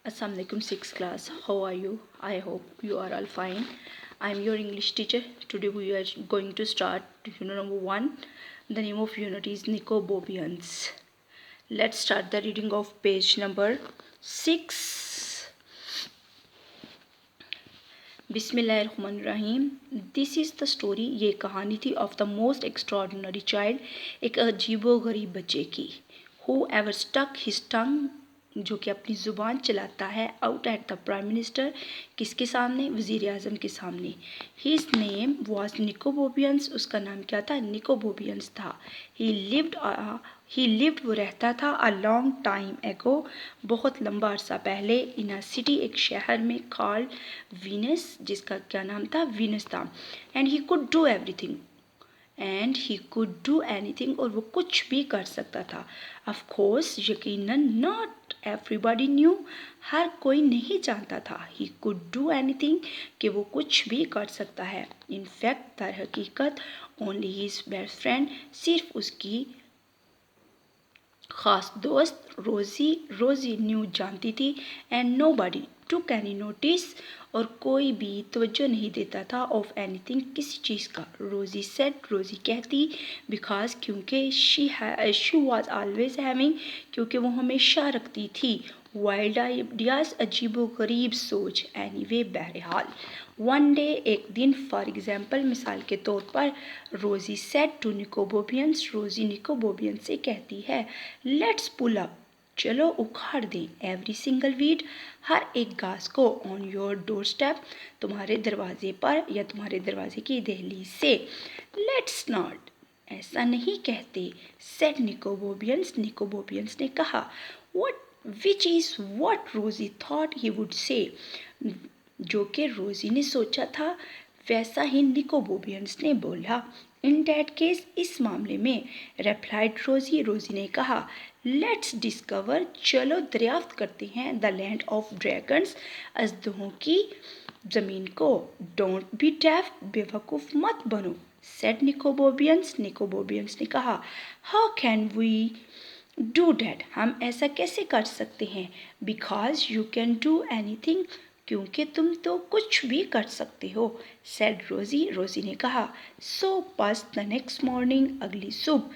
Assalamualaikum 6th class. How are you? I hope you are all fine. I am your English teacher. Today we are going to start unit number 1. The name of unit is Nicobobians. Let's start the reading of page number 6. बिस्मिल्लाहिर्रहमानिर्रहीम. This is the story. ये कहानी थी of the most extraordinary child, एक अजीबोगरीब बच्चे की. Who ever stuck his tongue, जो कि अपनी ज़ुबान चलाता है, out at the prime minister, किसके सामने? वज़ीर आज़म के सामने. His name was Nicobobinus. उसका नाम क्या था? निकोबोबियंस था. ही लिव्ड वो रहता था अ लॉन्ग टाइम एगो, बहुत लंबा अरसा पहले, इन अ सिटी, एक शहर में, कॉल्ड वीनस, जिसका क्या नाम था? वीनस था. And he could do everything. और वो कुछ भी कर सकता था. ऑफ कोर्स, यकीनन, नॉट एवरीबॉडी न्यू, हर कोई नहीं जानता था. ही कुड डू एनीथिंग, कि वो कुछ भी कर सकता है. इन फैक्ट, दर हकीकत, ओनली हिज बेस्ट फ्रेंड, सिर्फ उसकी ख़ास दोस्त रोज़ी न्यू जानती थी. And nobody took any notice, और कोई भी तवज्जो नहीं देता था. ऑफ एनीथिंग, किसी चीज़ का. रोज़ी सेड, रोज़ी कहती. बिकॉज, क्योंकि शी वॉज ऑलवेज हैविंग, क्योंकि वो हमेशा रखती थी. वाइल्ड आइडियाज़, अजीबो गरीब सोच. एनीवे, बहरहाल. वन डे, एक दिन. फॉर एग्जाम्पल, मिसाल के तौर पर. रोज़ी सेड टू निकोबोबियंस, रोज़ी निकोबोबियंस से कहती है, लेट्स पुल अप, चलो उखाड़ दें. एवरी सिंगल वीड, हर एक घास को. ऑन योर डोर स्टेप, तुम्हारे दरवाजे पर या तुम्हारे दरवाजे की दहलीज से. लेट्स नॉट, ऐसा नहीं कहते. सेड निकोबोबियंस, निकोबोबियंस ने कहा. व्हाट, विच इज़ व्हाट रोज़ी थॉट ही वुड से, जो कि रोज़ी ने सोचा था, वैसा ही निकोबोबियंस ने बोला. इन डैट केस, इस मामले में. रेप्लाइड रोज़ी, रोज़ी ने कहा. लेट्स डिस्कवर, चलो दरियाफ्त करते हैं. द लैंड ऑफ ड्रैगन्स, अजदहों की ज़मीन को. डोंट बी डेफ, बेवकूफ़ मत बनो. सेड निकोबोबियंस, निकोबोबियंस ने कहा. How can we do that, हम ऐसा कैसे कर सकते हैं? Because you can do anything, क्योंकि तुम तो कुछ भी कर सकते हो. सेड रोज़ी, रोज़ी ने कहा. So pass the next morning, अगली सुबह.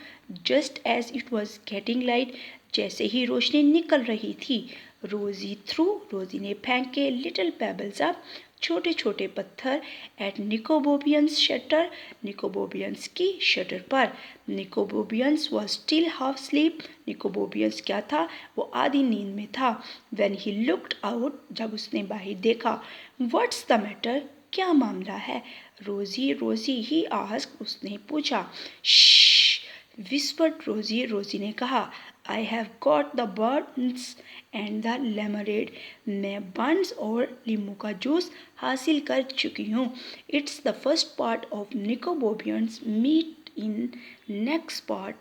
Just as it was getting light, जैसे ही रोशनी निकल रही थी. रोज़ी थ्रू, रोज़ी ने फेंके. लिटिल पेबल्स अप, छोटे छोटे पत्थर. एट निकोबोबियंस शटर, निकोबोबियंस की शटर पर. निकोबोबियंस वॉज स्टिल हाफ स्लीप, निकोबोबियंस क्या था? वो आधी नींद में था. व्हेन ही लुक्ड आउट, जब उसने बाहर देखा. व्हाट्स द मैटर, क्या मामला है? रोज़ी, रोज़ी ही आस्क्ड, उसने पूछा. श्श, विस्पर्ड रोज़ी, रोज़ी ने कहा. I have got the buns and the lemonade, मैं बर्न्स और लीमू का जूस हासिल कर चुकी हूँ. It's the first part of Nicobobinus meet in next part